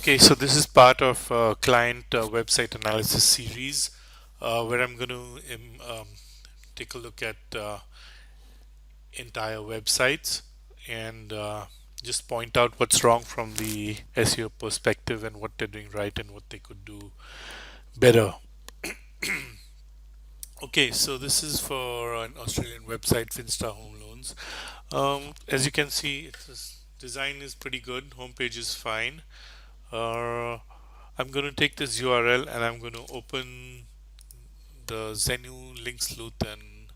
Okay, so this is part of client website analysis series where I'm going to take a look at entire websites and just point out what's wrong from the SEO perspective and what they're doing right and what they could do better. Okay, so this is for an Australian website, Finsta Home Loans. As you can see, design is pretty good, homepage is fine. I'm going to take this URL and I'm going to open the Zenu link sleuth and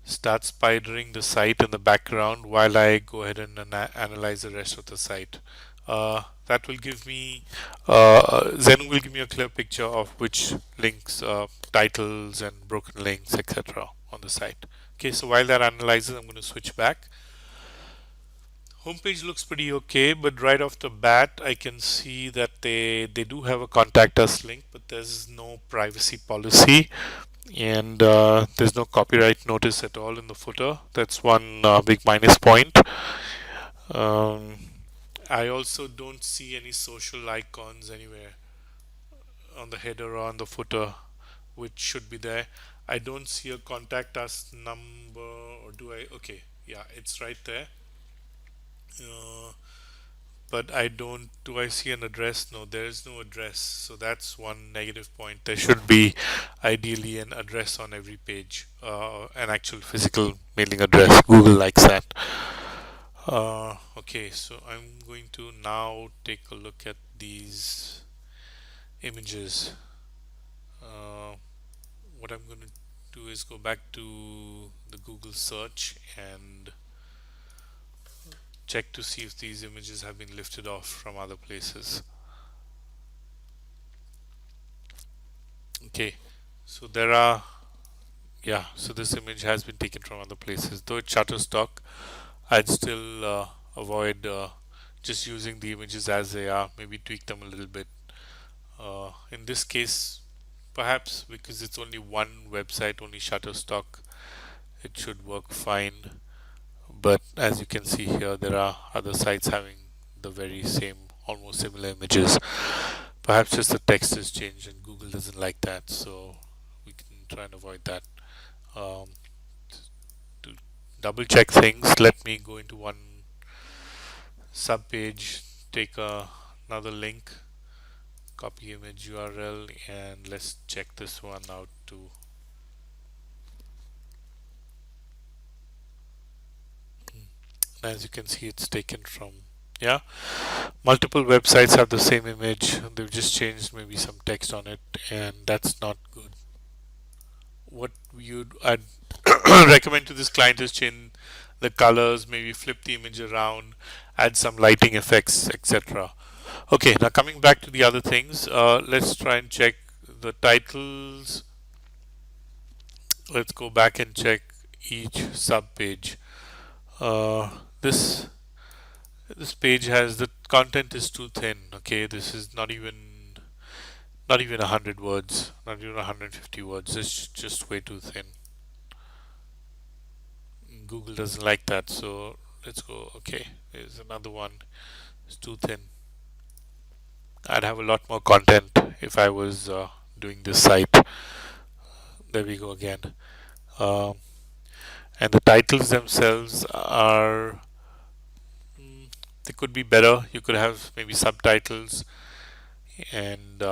start spidering the site in the background while I go ahead and analyze the rest of the site. That will give me, Zenu will give me a clear picture of which links, titles and broken links, etc. on the site. Okay, so while that analyzes, I'm going to switch back. Homepage looks pretty okay, but right off the bat, I can see that they do have a contact us link, but there's no privacy policy, and there's no copyright notice at all in the footer. That's one big minus point. Um, I also don't see any social icons anywhere on the header or on the footer, which should be there. I don't see a contact us number, or do I? Okay, yeah, it's right there. Uh, but I don't. Do I see an address? No, there is no address. So that's one negative point. There should be ideally an address on every page, an actual physical mailing address. Google likes that. Okay, so I'm going to now take a look at these images. Uh, what I'm going to do is go back to the Google search and check to see if these images have been lifted off from other places. Okay, so there are, yeah, so this image has been taken from other places. Though it's Shutterstock, I'd still avoid just using the images as they are, maybe tweak them a little bit. In this case, perhaps because it's only one website, only Shutterstock, it should work fine. But as you can see here, there are other sites having the very same, almost similar images. Perhaps just the text has changed and Google doesn't like that, so we can try and avoid that. Um, to double check things, let me go into one sub page, take another link, copy image URL, and let's check this one out too. As you can see, it's taken from, yeah, multiple websites have the same image. They've just changed maybe some text on it, and that's not good. What I'd recommend to this client is change the colors, maybe flip the image around, add some lighting effects, etc. Okay, now coming back to the other things, let's try and check the titles. Let's go back and check each sub page. This page has, the content is too thin. Okay, this is not even 100 words, not even 150 words. It's just way too thin. Google doesn't like that, so let's go. Okay, there's another one. It's too thin. I'd have a lot more content if I was doing this site. There we go again. Um, and the titles themselves are, they could be better. You could have maybe subtitles, and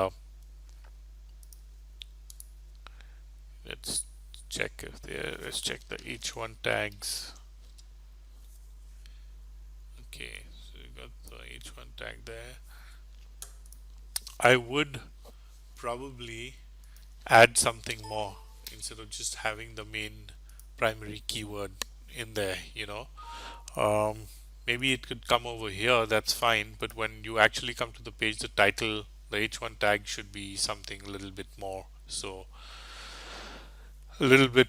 let's check if let's check the H1 tags. Okay, so you got the H1 tag there. I would probably add something more instead of just having the main primary keyword in there, maybe it could come over here, that's fine, but when you actually come to the page, the title, the H1 tag should be something a little bit more. So a little bit,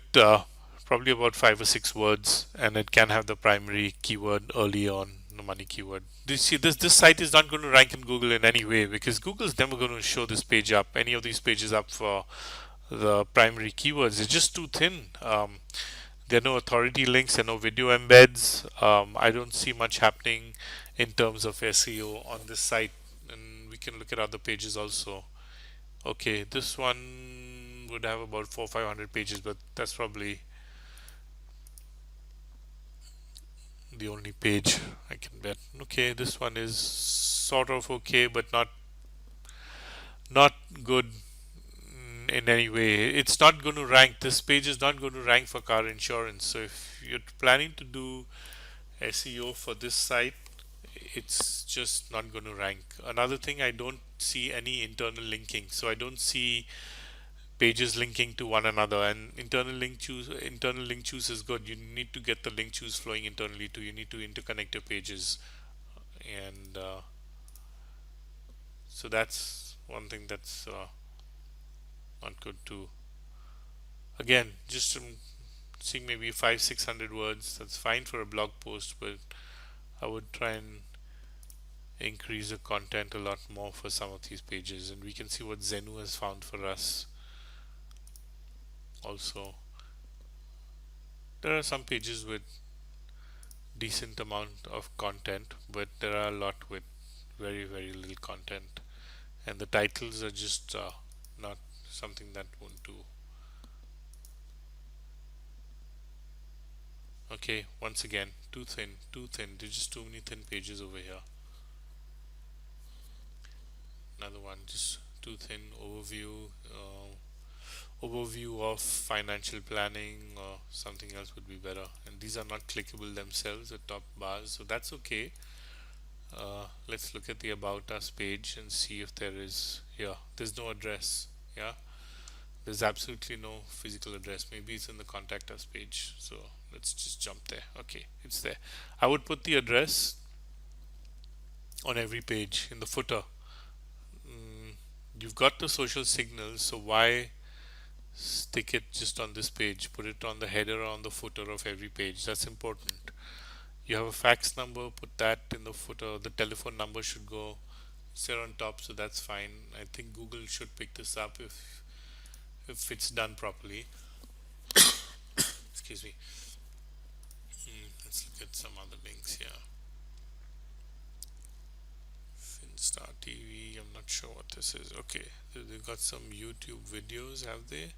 probably about 5 or 6 words, and it can have the primary keyword early on, the money keyword. This site is not going to rank in Google in any way, because Google's never going to show this page up, any of these pages up, for the primary keywords. It's just too thin. There are no authority links, there are no video embeds. I don't see much happening in terms of SEO on this site, and we can look at other pages also. Okay, this one would have about 400-500 pages, but that's probably the only page I can bet. Okay, this one is sort of okay, but not good in any way. It's not going to rank. This page is not going to rank for car insurance. So if you're planning to do SEO for this site, it's just not going to rank. Another thing, I don't see any internal linking. So I don't see pages linking to one another. And internal link choose is good. You need to get the link choose flowing internally too. You need to interconnect your pages, and so that's one thing that's not good too. Again, just seeing maybe 500-600 words. That's fine for a blog post, but I would try and increase the content a lot more for some of these pages. And we can see what Zenu has found for us also. There are some pages with decent amount of content, but there are a lot with very little content, and the titles are just not something that won't do. Okay, once again, too thin. There's just too many thin pages over here. Another one, just too thin. Overview of financial planning or something else would be better. And these are not clickable themselves, the top bars, so that's okay. Let's look at the about us page and see if there is. Yeah, there's no address. Yeah, there's absolutely no physical address. Maybe it's in the contact us page, so let's just jump there. Okay, it's there. I would put the address on every page in the footer. You've got the social signals, so why stick it just on this page? Put it on the header or on the footer of every page. That's important. You have a fax number, put that in the footer. The telephone number should go there on top, so that's fine. I think Google should pick this up if it's done properly. Excuse me. Let's look at some other links here. Finstar TV. I'm not sure what this is. Okay, they've got some YouTube videos, have they?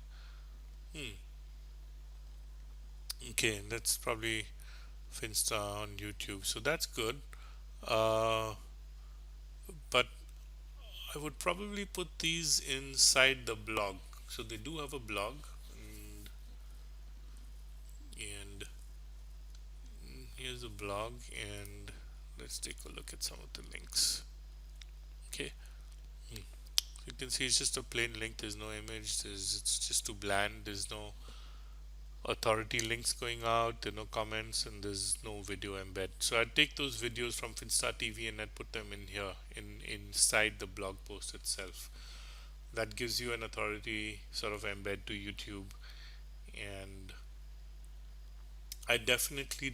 Okay, that's probably Finstar on YouTube, so that's good. Uh, but I would probably put these inside the blog. So they do have a blog, and here's a blog, and let's take a look at some of the links. Okay, you can see it's just a plain link. There's no image. It's just too bland. There's no authority links going out. There are no comments, and there's no video embed. So I'd take those videos from Finstar TV and I'd put them in here, inside the blog post itself. That gives you an authority sort of embed to YouTube, and I definitely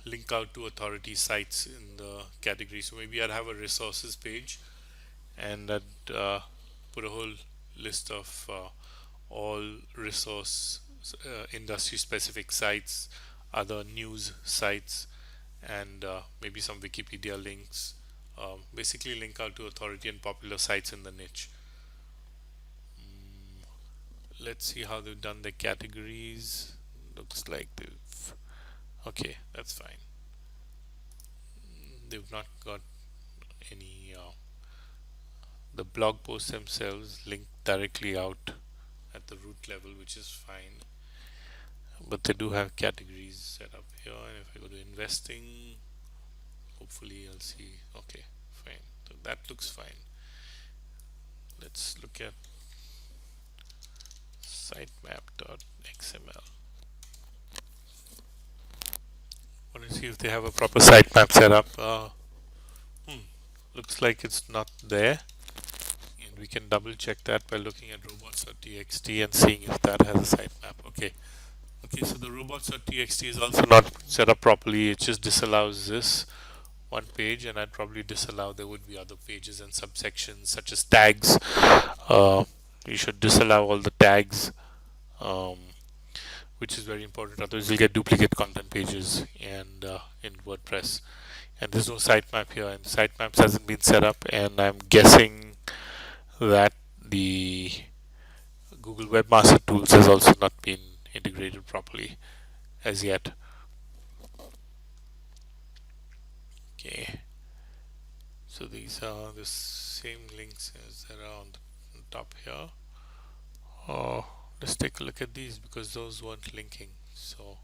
link out to authority sites in the category. So maybe I'd have a resources page, and I'd put a whole list of all resource industry specific sites, other news sites, and maybe some Wikipedia links. Basically, link out to authority and popular sites in the niche. Let's see how they've done the categories. Looks like they've. Okay, that's fine. They've not got any. The blog posts themselves link directly out at the root level, which is fine. But they do have categories set up here. And if I go to investing, hopefully I'll see. Okay, fine. So that looks fine. Let's look at sitemap.xml. Want to see if they have a proper sitemap set up. Looks like it's not there, and we can double check that by looking at robots.txt and seeing if that has a sitemap. Okay, so the robots.txt is also not set up properly. It just disallows this one page, and I'd probably disallow. There would be other pages and subsections such as tags. You should disallow all the tags. which is very important. Otherwise, you'll get duplicate content pages and in WordPress. And there's no sitemap here, and sitemaps hasn't been set up. And I'm guessing that the Google Webmaster Tools has also not been integrated properly as yet. Okay, so these are the same links as that are on the top here. Oh, let's take a look at these because those weren't linking. So,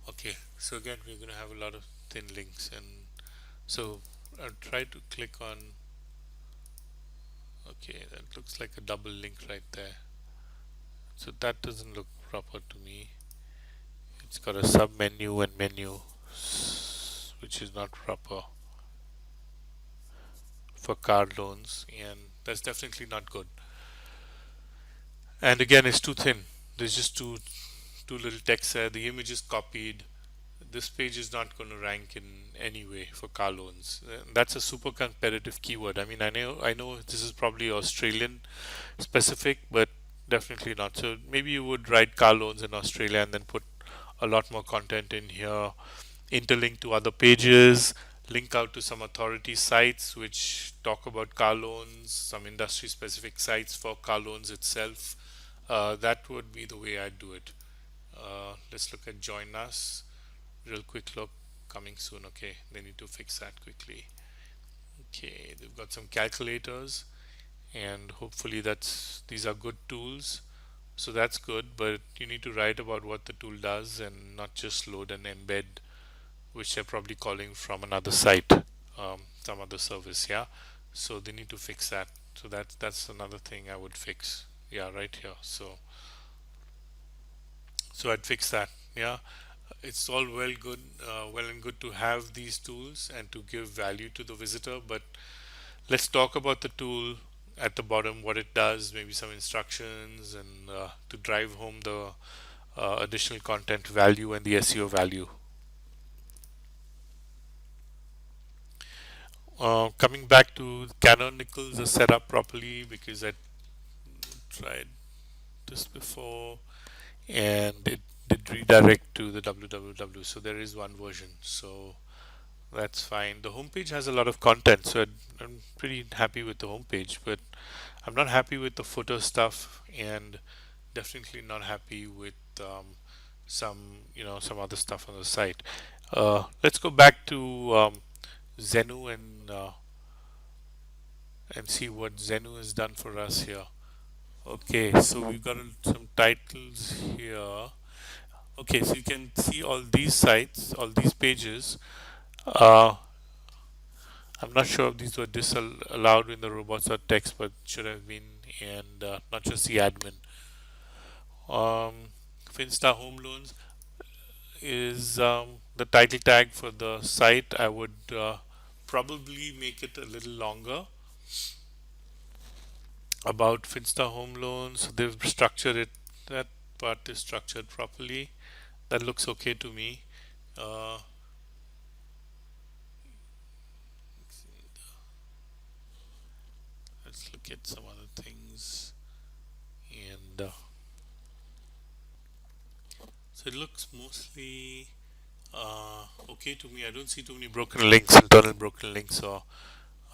okay. So again, we're going to have a lot of thin links, and so I'll try to click on. Okay, that looks like a double link right there. So that doesn't look proper to me. It's got a sub menu and menu, which is not proper for car loans, and that's definitely not good. And again, it's too thin. There's just too little text there. The image is copied. This page is not going to rank in any way for car loans. That's a super competitive keyword. I mean, I know this is probably Australian specific, but definitely not. So maybe you would write car loans in Australia and then put a lot more content in here, interlink to other pages, link out to some authority sites which talk about car loans, some industry specific sites for car loans itself. That would be the way I'd do it. Let's look at join us. Real quick look, coming soon. Okay, they need to fix that quickly. Okay, they've got some calculators, and hopefully these are good tools. So that's good, but you need to write about what the tool does and not just load an embed, which they're probably calling from another site, some other service. Yeah, so they need to fix that. So that's another thing I would fix. Yeah, right here. So I'd fix that. Yeah, it's all well and good to have these tools and to give value to the visitor, but let's talk about the tool at the bottom, what it does, maybe some instructions, and to drive home the additional content value and the SEO value. Coming back to canonicals are set up properly because I tried this before and it did redirect to the www. So there is one version. So that's fine. The homepage has a lot of content, so I'm pretty happy with the homepage, but I'm not happy with the footer stuff, and definitely not happy with some some other stuff on the site. Let's go back to Zenu and see what Zenu has done for us here. Okay, so we've got some titles here. Okay, so you can see all these sites, all these pages. Uh, I'm not sure if these were disallowed in the robots or text, but should have been, and not just the admin. Finsta Home Loans is the title tag for the site. I would probably make it a little longer. About Finsta Home Loans, they've structured it. That part is structured properly. That looks okay to me. Uh, let's look at some other things. And so it looks mostly okay to me. I don't see too many broken links, internal broken links, or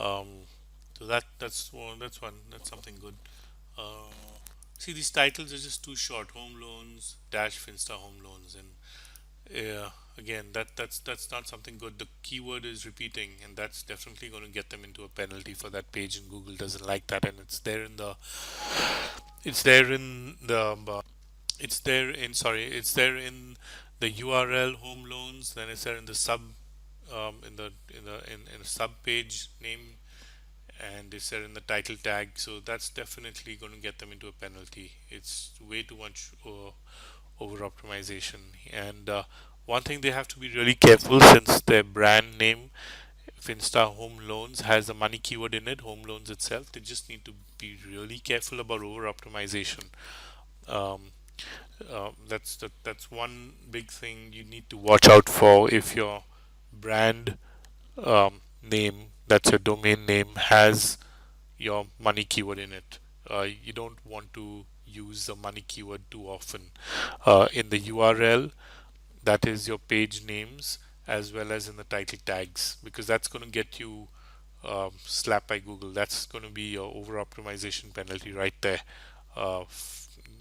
um, so that's something good. Uh, See, these titles are just too short. Home loans dash Finsta home loans, and again, that's not something good. The keyword is repeating, and that's definitely going to get them into a penalty for that page, and Google doesn't like that. And it's there in the it's there in sorry it's there in the URL home loans. Then it's there in the sub in the sub page name, and it's there in the title tag. So that's definitely going to get them into a penalty. It's way too much over optimization. And one thing they have to be really careful, since their brand name Finsta Home Loans has a money keyword in it, home loans itself, they just need to be really careful about over optimization. Um, that's one big thing you need to watch out for if your brand name, that's your domain name, has your money keyword in it. You don't want to use the money keyword too often in the URL, that is your page names, as well as in the title tags, because that's going to get you slapped by Google. That's going to be your over optimization penalty right there.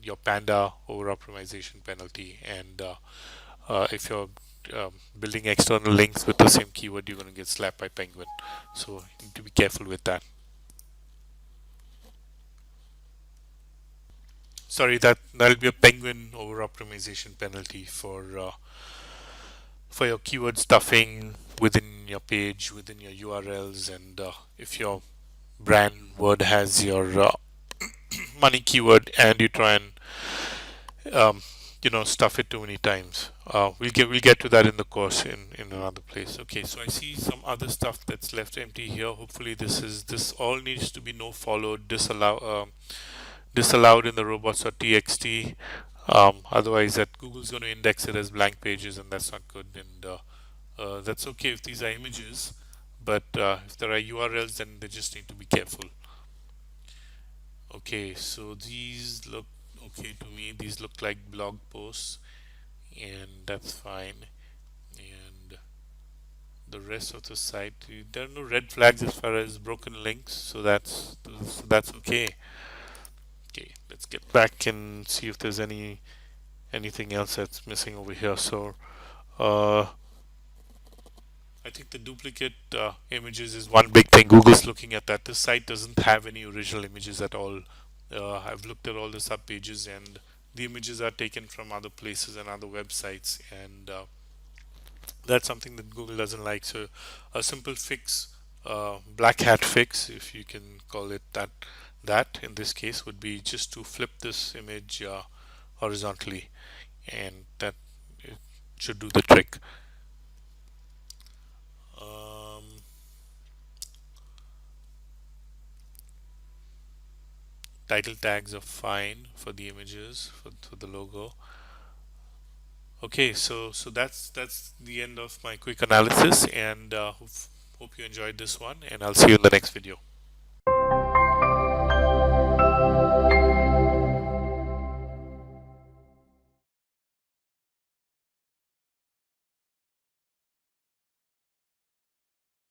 Your panda over optimization penalty. And if you're building external links with the same keyword, you're going to get slapped by penguin. So you need to be careful with that. Sorry, that'll be a penguin over optimization penalty for your keyword stuffing within your page, within your URLs, and if your brand word has your money keyword and you try and stuff it too many times. We'll get to that in the course in another place. Okay, so I see some other stuff that's left empty here. Hopefully this all needs to be no followed, disallowed in the robots.txt. Otherwise, that Google's going to index it as blank pages, and that's not good. And that's okay if these are images, but if there are URLs, then they just need to be careful. Okay, so these look okay to me. These look like blog posts, and that's fine. And the rest of the site, there are no red flags as far as broken links, so that's okay. Okay, let's get back and see if there's anything else that's missing over here. So uh, I think the duplicate images is one big thing. Google's looking at that. This site doesn't have any original images at all. I've looked at all the sub pages, and the images are taken from other places and other websites, and that's something that Google doesn't like. So a simple fix, black hat fix, if you can call it that in this case would be just to flip this image horizontally, and that it should do the trick. Um, Title tags are fine for the images for the logo. Okay, so that's the end of my quick analysis, and hope you enjoyed this one, and I'll see you in the next video.